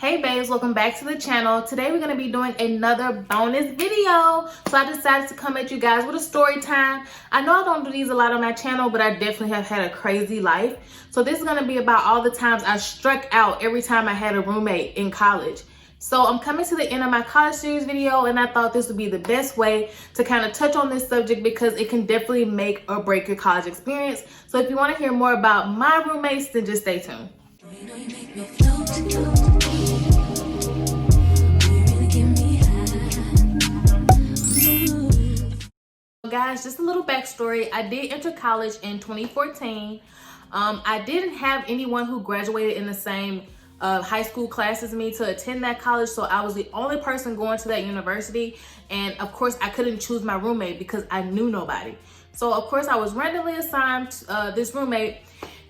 Hey babes, welcome back to the channel. Today we're going to be doing another bonus video. So I decided to come at you guys with a story time. I know I don't do these a lot on my channel, but I definitely have had a crazy life. So this is going to be about all the times I struck out every time I had a roommate in college. So I'm coming to the end of my college series video, and I thought this would be the best way to kind of touch on this subject because it can definitely make or break your college experience. So if you want to hear more about my roommates, then just stay tuned. Guys, just a little backstory. I did enter college in 2014. I didn't have anyone who graduated in the same high school class as me to attend that college, so I was the only person going to that university, and of course I couldn't choose my roommate because I knew nobody. So of course I was randomly assigned this roommate,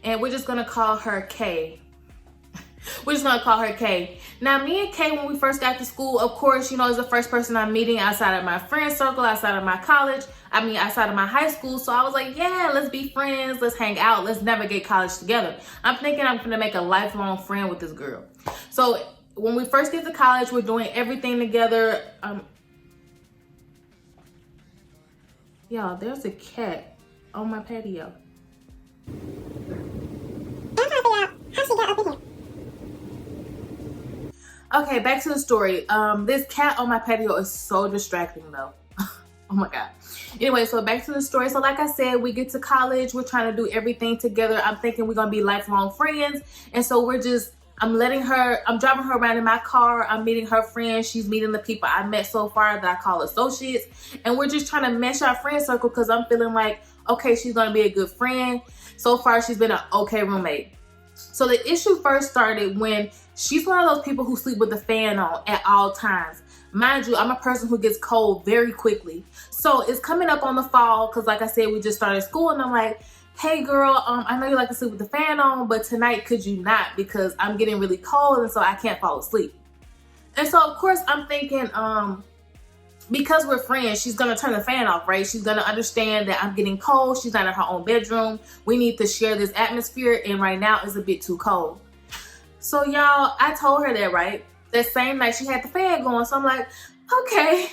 and we're just gonna call her Kay. We're just gonna call her Kay. Now, me and Kay, when we first got to school, of course, you know, is the first person I'm meeting outside of my friend circle, outside of my college, outside of my high school. So I was like, yeah, let's be friends, let's hang out, let's navigate college together. I'm thinking I'm gonna make a lifelong friend with this girl. So when we first get to college, we're doing everything together. Y'all, there's a cat on my patio. Okay, back to the story. This cat on my patio is so distracting though. Oh my God. Anyway, so back to the story. So like I said, we get to college, we're trying to do everything together. I'm thinking we're gonna be lifelong friends. And so I'm driving her around in my car. I'm meeting her friends. She's meeting the people I met so far that I call associates. And we're just trying to mesh our friend circle because I'm feeling like, okay, she's gonna be a good friend. So far, she's been an okay roommate. So the issue first started when she's one of those people who sleep with the fan on at all times. Mind you, I'm a person who gets cold very quickly. So it's coming up on the fall because like I said, we just started school, and I'm like, hey girl, I know you like to sleep with the fan on, but tonight could you not, because I'm getting really cold and so I can't fall asleep. And so of course I'm thinking, because we're friends, she's gonna turn the fan off, right? She's gonna understand that I'm getting cold. She's not in her own bedroom. We need to share this atmosphere, and right now it's a bit too cold. So y'all, I told her that, right? That same night she had the fan going. So I'm like, okay,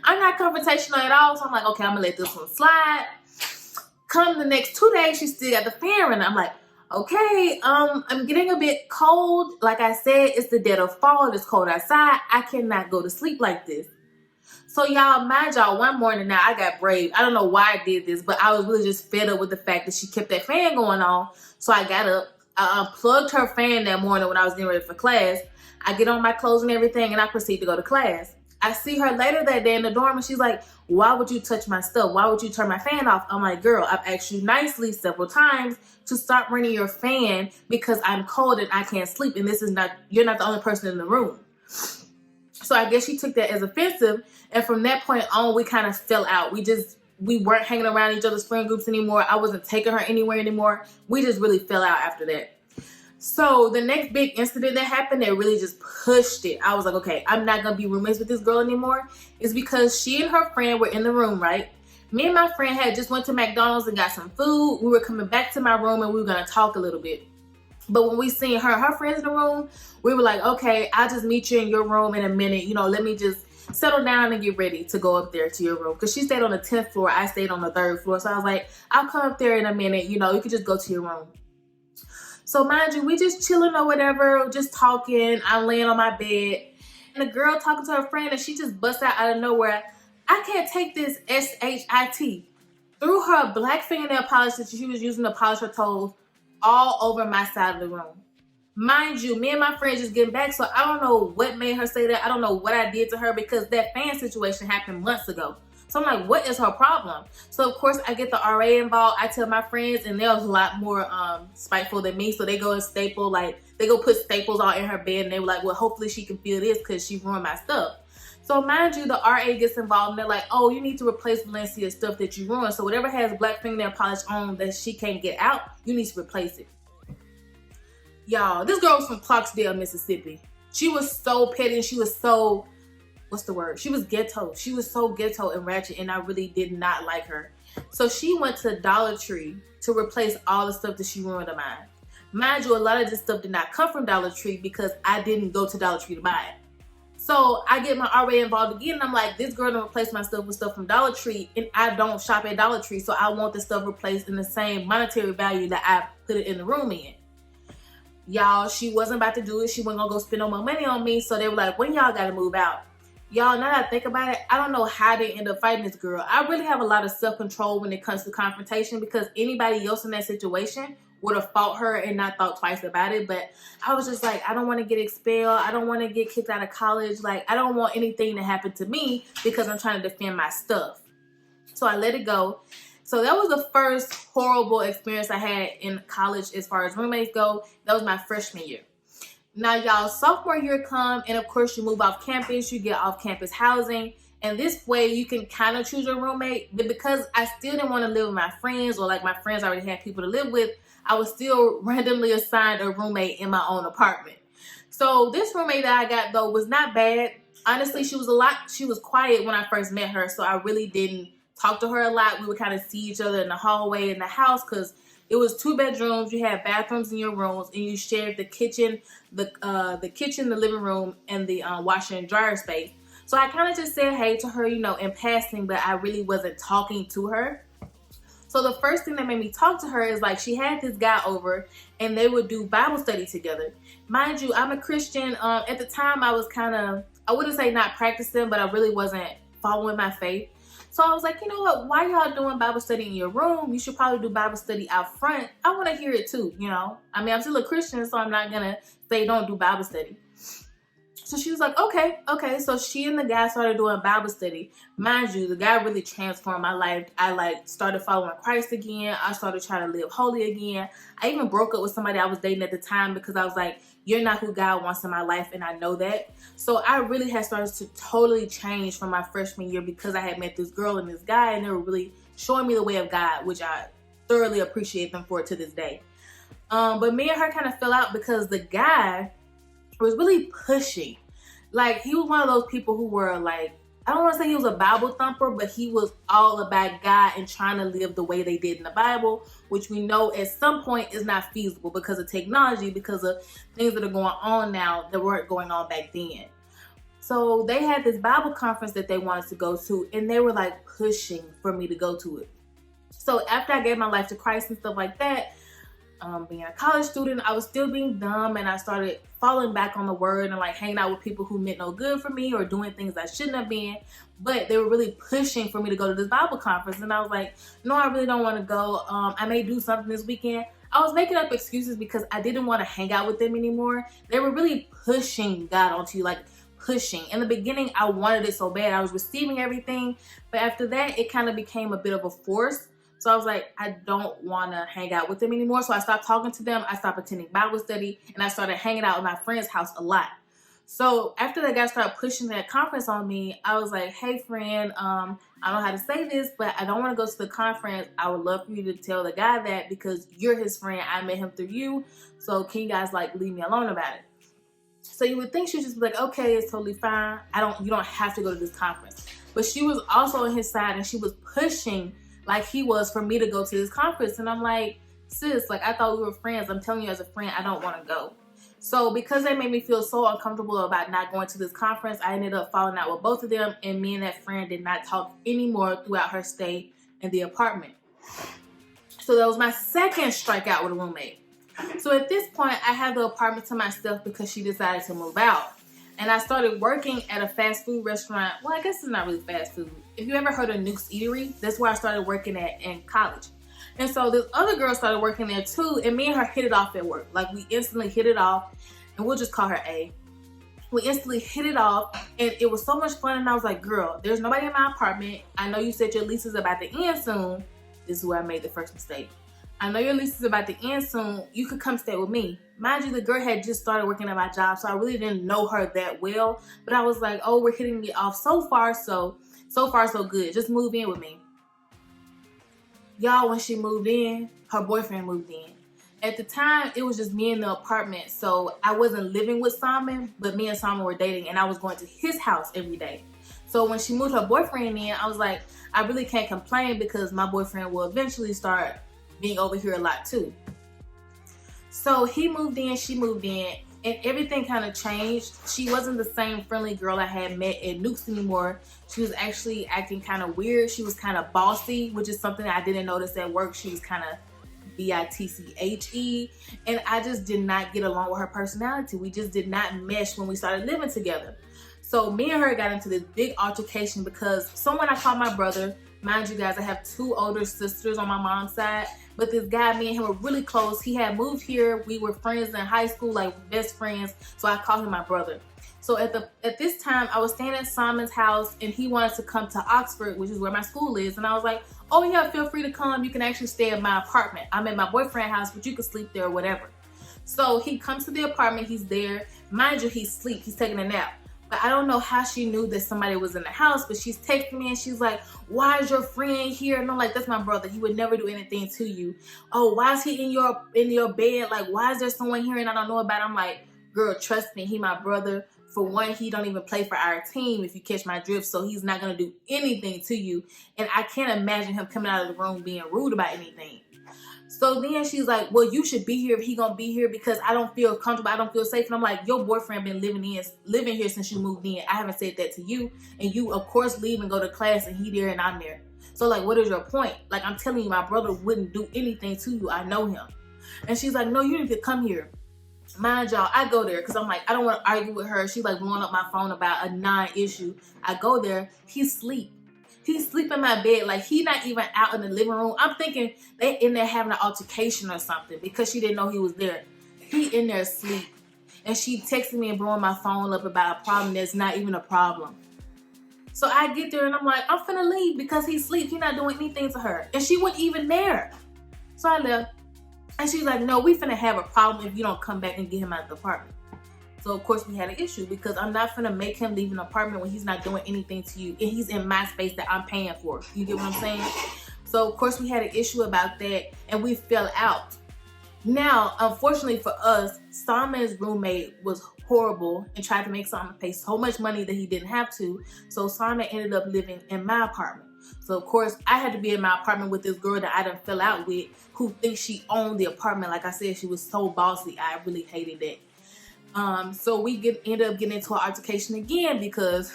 I'm not confrontational at all. So I'm like, okay, I'm gonna let this one slide. Come the next 2 days, she still got the fan running. I'm like, okay, I'm getting a bit cold. Like I said, it's the dead of fall. It's cold outside. I cannot go to sleep like this. So y'all, mind y'all, one morning now I got brave. I don't know why I did this, but I was really just fed up with the fact that she kept that fan going on. So I got up, I unplugged her fan that morning when I was getting ready for class. I get on my clothes and everything, and I proceed to go to class. I see her later that day in the dorm, and she's like, why would you touch my stuff? Why would you turn my fan off? I'm like, girl, I've asked you nicely several times to stop running your fan because I'm cold and I can't sleep, and you're not the only person in the room. So I guess she took that as offensive, and from that point on, we kind of fell out. We weren't hanging around each other's friend groups anymore. I wasn't taking her anywhere anymore. We just really fell out after that. So the next big incident that happened that really just pushed it, I was like, okay, I'm not going to be roommates with this girl anymore, is because she and her friend were in the room, right? Me and my friend had just went to McDonald's and got some food. We were coming back to my room and we were going to talk a little bit. But when we seen her friends in the room, we were like, okay, I'll just meet you in your room in a minute. You know, let me just settle down and get ready to go up there to your room. Because she stayed on the 10th floor. I stayed on the 3rd floor. So I was like, I'll come up there in a minute. You know, you could just go to your room. So mind you, we just chilling or whatever, just talking. I'm laying on my bed. And the girl talking to her friend, and she just busts out of nowhere, I can't take this shit. Threw her black fingernail polish that she was using to polish her toes all over my side of the room. Mind you, me and my friend just getting back, so I don't know what made her say that. I don't know what I did to her because that fan situation happened months ago. So I'm like, what is her problem? So of course I get the RA involved. I tell my friends, and they're a lot more spiteful than me. So they go and they go put staples all in her bed, and they were like, well, hopefully she can feel this because she ruined my stuff. So mind you, the RA gets involved, and they're like, oh, you need to replace Valencia's stuff that you ruined. So whatever has black fingernail polish on that she can't get out, you need to replace it. Y'all, this girl was from Clarksdale, Mississippi. She was so petty, and she was so, what's the word? She was ghetto. She was so ghetto and ratchet, and I really did not like her. So she went to Dollar Tree to replace all the stuff that she ruined of mine. Mind you, a lot of this stuff did not come from Dollar Tree because I didn't go to Dollar Tree to buy it. So I get my RA involved again, and I'm like, this girl done replace my stuff with stuff from Dollar Tree, and I don't shop at Dollar Tree, so I want the stuff replaced in the same monetary value that I put it in the room in. Y'all, she wasn't about to do it. She wasn't gonna go spend no more money on me, so they were like, when y'all gotta move out? Y'all, now that I think about it, I don't know how they end up fighting this girl. I really have a lot of self-control when it comes to confrontation, because anybody else in that situation would have fought her and not thought twice about it. But I was just like, I don't want to get expelled. I don't want to get kicked out of college. Like, I don't want anything to happen to me because I'm trying to defend my stuff. So I let it go. So that was the first horrible experience I had in college as far as roommates go. That was my freshman year. Now, y'all, sophomore year come, and of course you move off campus, you get off campus housing, and this way you can kind of choose your roommate. But because I still didn't want to live with my friends, or like my friends already had people to live with, I was still randomly assigned a roommate in my own apartment. So this roommate that I got, though, was not bad. Honestly, she was quiet when I first met her, so I really didn't talk to her a lot. We would kind of see each other in the hallway in the house, because it was 2 bedrooms. You had bathrooms in your rooms, and you shared the kitchen, the living room, and the washer and dryer space. So I kind of just said hey to her, you know, in passing, but I really wasn't talking to her. So the first thing that made me talk to her is, like, she had this guy over and they would do Bible study together. Mind you, I'm a Christian. At the time, I was kind of, I wouldn't say not practicing, but I really wasn't following my faith. So I was like, you know what? Why y'all doing Bible study in your room? You should probably do Bible study out front. I want to hear it too, you know? I mean, I'm still a Christian, so I'm not going to say don't do Bible study. So she was like, okay. So she and the guy started doing Bible study. Mind you, the guy really transformed my life. I started following Christ again. I started trying to live holy again. I even broke up with somebody I was dating at the time because I was like, you're not who God wants in my life, and I know that. So I really had started to totally change from my freshman year because I had met this girl and this guy, and they were really showing me the way of God, which I thoroughly appreciate them for to this day. But me and her kind of fell out because the guy was really pushy. Like, he was one of those people who were like, I don't want to say he was a Bible thumper, but he was all about God and trying to live the way they did in the Bible, which we know at some point is not feasible because of technology, because of things that are going on now that weren't going on back then. So they had this Bible conference that they wanted to go to, and they were like pushing for me to go to it. So after I gave my life to Christ and stuff like that, being a college student, I was still being dumb, and I started falling back on the word and like hanging out with people who meant no good for me or doing things I shouldn't have been. But they were really pushing for me to go to this Bible conference, and I was like, no, I really don't want to go. I may do something this weekend. I was making up excuses because I didn't want to hang out with them anymore. They were really pushing God onto you, like pushing. In the beginning, I wanted it so bad. I was receiving everything, but after that, it kind of became a bit of a force. So I was like, I don't want to hang out with them anymore. So I stopped talking to them. I stopped attending Bible study, and I started hanging out at my friend's house a lot. So after that guy started pushing that conference on me, I was like, hey friend, I don't know how to say this, but I don't want to go to the conference. I would love for you to tell the guy that because you're his friend. I met him through you. So can you guys like leave me alone about it? So you would think she'd just be like, okay, it's totally fine. You don't have to go to this conference. But she was also on his side, and she was pushing like he was for me to go to this conference. And I'm like, sis, like I thought we were friends. I'm telling you as a friend, I don't want to go. So because they made me feel so uncomfortable about not going to this conference, I ended up falling out with both of them, and me and that friend did not talk anymore throughout her stay in the apartment. So that was my second strikeout with a roommate. So at this point, I had the apartment to myself because she decided to move out. And I started working at a fast food restaurant. Well, I guess it's not really fast food. If you ever heard of Nuke's Eatery, that's where I started working at in college. And so this other girl started working there too, and me and her hit it off at work. Like, we instantly hit it off, and we'll just call her A. We instantly hit it off, and it was so much fun, and I was like, girl, there's nobody in my apartment. I know you said your lease is about to end soon. This is where I made the first mistake. I know your lease is about to end soon. You could come stay with me. Mind you, the girl had just started working at my job, so I really didn't know her that well. But I was like, oh, we're hitting it off so far so good. Just move in with me. Y'all, when she moved in, her boyfriend moved in. At the time, it was just me in the apartment, so I wasn't living with Simon, but me and Simon were dating, and I was going to his house every day. So when she moved her boyfriend in, I was like, I really can't complain because my boyfriend will eventually start being over here a lot too. So he moved in, she moved in, and everything kind of changed. She wasn't the same friendly girl I had met at Nukes anymore. She was actually acting kind of weird. She was kind of bossy, which is something I didn't notice at work. She was kind of bitche, and I just did not get along with her personality. We just did not mesh when we started living together. So me and her got into this big altercation because someone I called my brother. Mind you guys, I have 2 older sisters on my mom's side, but this guy, me and him were really close. He had moved here. We were friends in high school, like best friends. So I called him my brother. So at this time, I was staying at Simon's house, and he wanted to come to Oxford, which is where my school is. And I was like, oh yeah, feel free to come. You can actually stay at my apartment. I'm at my boyfriend's house, but you can sleep there or whatever. So he comes to the apartment. He's there. Mind you, he's asleep. He's taking a nap. But I don't know how she knew that somebody was in the house, but she's texting me and she's like, why is your friend here? And I'm like, that's my brother. He would never do anything to you. Oh, why is he in your bed? Like, why is there someone here and I don't know about it? I'm like, girl, trust me, he my brother. For one, he don't even play for our team, if you catch my drift, so he's not going to do anything to you. And I can't imagine him coming out of the room being rude about anything. So then she's like, well, you should be here if he gonna be here because I don't feel comfortable. I don't feel safe. And I'm like, your boyfriend been living here since you moved in. I haven't said that to you. And you, of course, leave and go to class and he there and I'm there. So like, what is your point? Like, I'm telling you, my brother wouldn't do anything to you. I know him. And she's like, no, you need to come here. Mind y'all, I go there because I'm like, I don't want to argue with her. She's like blowing up my phone about a non-issue. I go there. He's asleep. He's sleeping in my bed. Like, he not even out in the living room. I'm thinking they in there having an altercation or something because she didn't know he was there. He in there asleep. And she texted me and blowing my phone up about a problem that's not even a problem. So I get there and I'm like, I'm finna leave because he's asleep. He's not doing anything to her. And she wasn't even there. So I left. And she's like, no, we finna have a problem if you don't come back and get him out of the apartment. So of course we had an issue because I'm not finna make him leave an apartment when he's not doing anything to you and he's in my space that I'm paying for. You get what I'm saying? So of course we had an issue about that and we fell out. Now, unfortunately for us, Simon's roommate was horrible and tried to make Simon pay so much money that he didn't have to. So Simon ended up living in my apartment. So of course I had to be in my apartment with this girl that I done fell out with who thinks she owned the apartment. Like I said, she was so bossy. I really hated that. So we end up getting into an altercation again because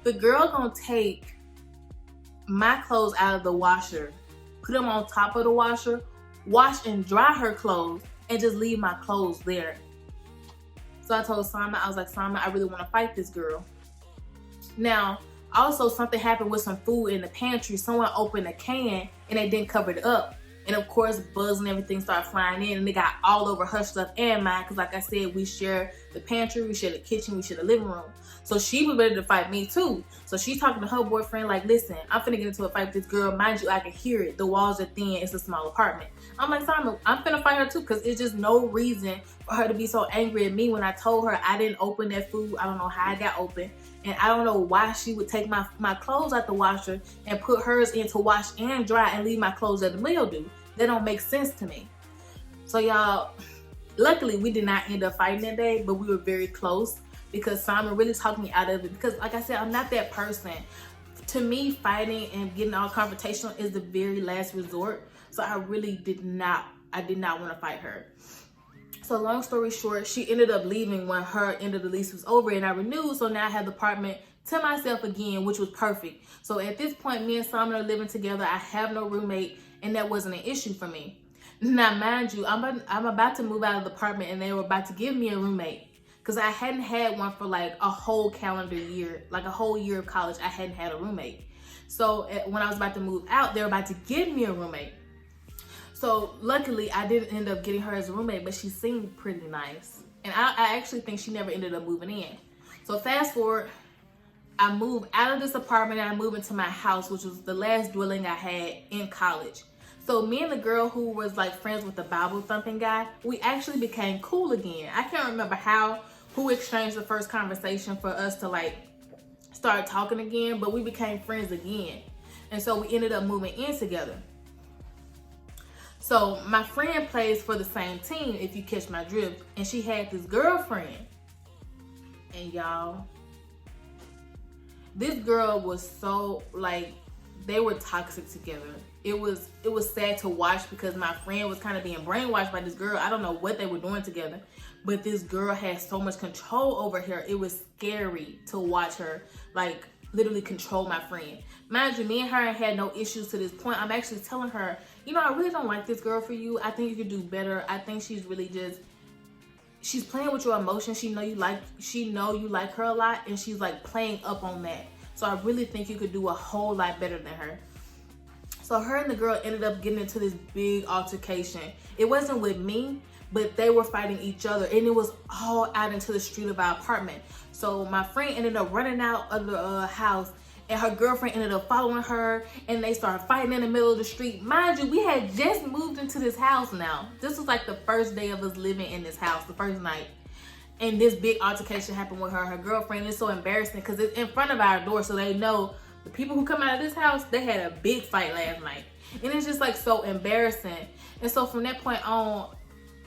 the girl gonna take my clothes out of the washer, put them on top of the washer, wash and dry her clothes, and just leave my clothes there. So I told Simon, I was like, Simon, I really want to fight this girl. Now, also something happened with some food in the pantry. Someone opened a can and they didn't cover it up. And of course, bugs and everything started flying in and they got all over her stuff and mine. Because like I said, we share the pantry, we share the kitchen, we share the living room. So she was ready to fight me too. So she's talking to her boyfriend like, listen, I'm finna get into a fight with this girl. Mind you, I can hear it. The walls are thin. It's a small apartment. I'm like, Simon, I'm finna fight her too because it's just no reason for her to be so angry at me when I told her I didn't open that food. I don't know how it got open. And I don't know why she would take my clothes out the washer and put hers in to wash and dry and leave my clothes at the mildew. That don't make sense to me. So y'all, luckily we did not end up fighting that day, but we were very close because Simon really talked me out of it. Because like I said, I'm not that person. To me, fighting and getting all confrontational is the very last resort. So I really did not want to fight her. So long story short, she ended up leaving when her end of the lease was over and I renewed. So now I have the apartment to myself again, which was perfect. So at this point, me and Simon are living together. I have no roommate and that wasn't an issue for me. Now, mind you, I'm about to move out of the apartment and they were about to give me a roommate because I hadn't had one for like a whole calendar year, like a whole year of college. I hadn't had a roommate. So when I was about to move out, they were about to give me a roommate. So luckily I didn't end up getting her as a roommate, but she seemed pretty nice. And I actually think she never ended up moving in. So fast forward, I moved out of this apartment and I moved into my house, which was the last dwelling I had in college. So me and the girl who was like friends with the Bible thumping guy, we actually became cool again. I can't remember who exchanged the first conversation for us to like start talking again, but we became friends again. And so we ended up moving in together. So my friend plays for the same team, if you catch my drift, and she had this girlfriend. And y'all, this girl was so like, they were toxic together. it was sad to watch because my friend was kind of being brainwashed by this girl. I don't know what they were doing together, but this girl had so much control over her. It was scary to watch her like literally control my friend. Mind you, me and her had no issues to this point. I'm actually telling her, you know, I really don't like this girl for you. I think you could do better. I think she's really just, she's playing with your emotions. She know you like her a lot, and she's like playing up on that. So I really think you could do a whole lot better than her. So her and the girl ended up getting into this big altercation. It wasn't with me, but they were fighting each other, and it was all out into the street of our apartment. So my friend ended up running out of the house, and her girlfriend ended up following her, and they started fighting in the middle of the street. Mind you, we had just moved into this house now. This was like the first day of us living in this house, the first night. And this big altercation happened with her. Her girlfriend is so embarrassing because it's in front of our door, so they know the people who come out of this house, they had a big fight last night. And it's just like so embarrassing. And so from that point on,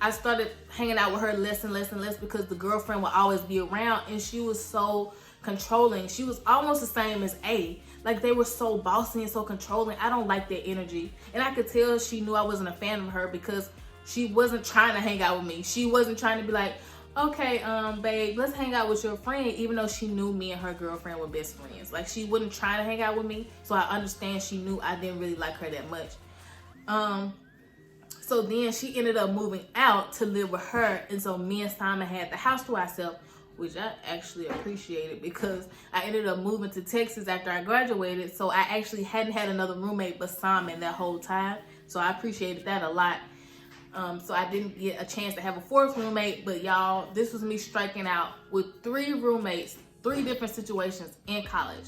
I started hanging out with her less and less and less because the girlfriend would always be around, and she was so controlling. She was almost the same as A. Like, they were so bossy and so controlling. I don't like that energy. And I could tell she knew I wasn't a fan of her because she wasn't trying to hang out with me. She wasn't trying to be like, okay, babe, let's hang out with your friend, even though she knew me and her girlfriend were best friends. Like, she wasn't trying to hang out with me, so I understand she knew I didn't really like her that much. So then she ended up moving out to live with her, and so me and Simon had the house to ourselves, which I actually appreciated because I ended up moving to Texas after I graduated, so I actually hadn't had another roommate but Simon that whole time, so I appreciated that a lot. So I didn't get a chance to have a fourth roommate, but y'all, this was me striking out with 3 roommates, 3 different situations in college.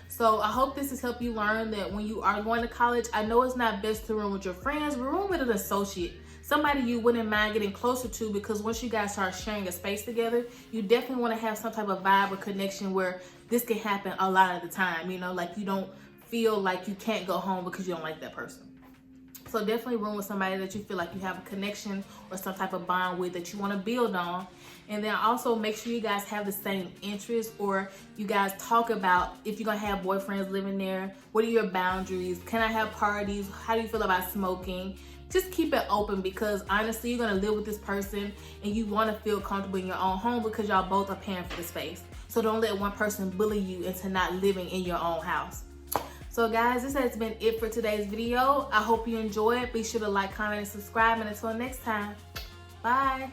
So I hope this has helped you learn that when you are going to college, I know it's not best to room with your friends, but room with an associate, somebody you wouldn't mind getting closer to, because once you guys start sharing a space together, you definitely want to have some type of vibe or connection where this can happen a lot of the time, you know, like you don't feel like you can't go home because you don't like that person. So definitely room with somebody that you feel like you have a connection or some type of bond with that you want to build on. And then also make sure you guys have the same interests, or you guys talk about if you're going to have boyfriends living there, what are your boundaries? Can I have parties? How do you feel about smoking? Just keep it open, because honestly, you're going to live with this person and you want to feel comfortable in your own home because y'all both are paying for the space. So don't let one person bully you into not living in your own house. So guys, this has been it for today's video. I hope you enjoyed. Be sure to like, comment, and subscribe. And until next time, bye.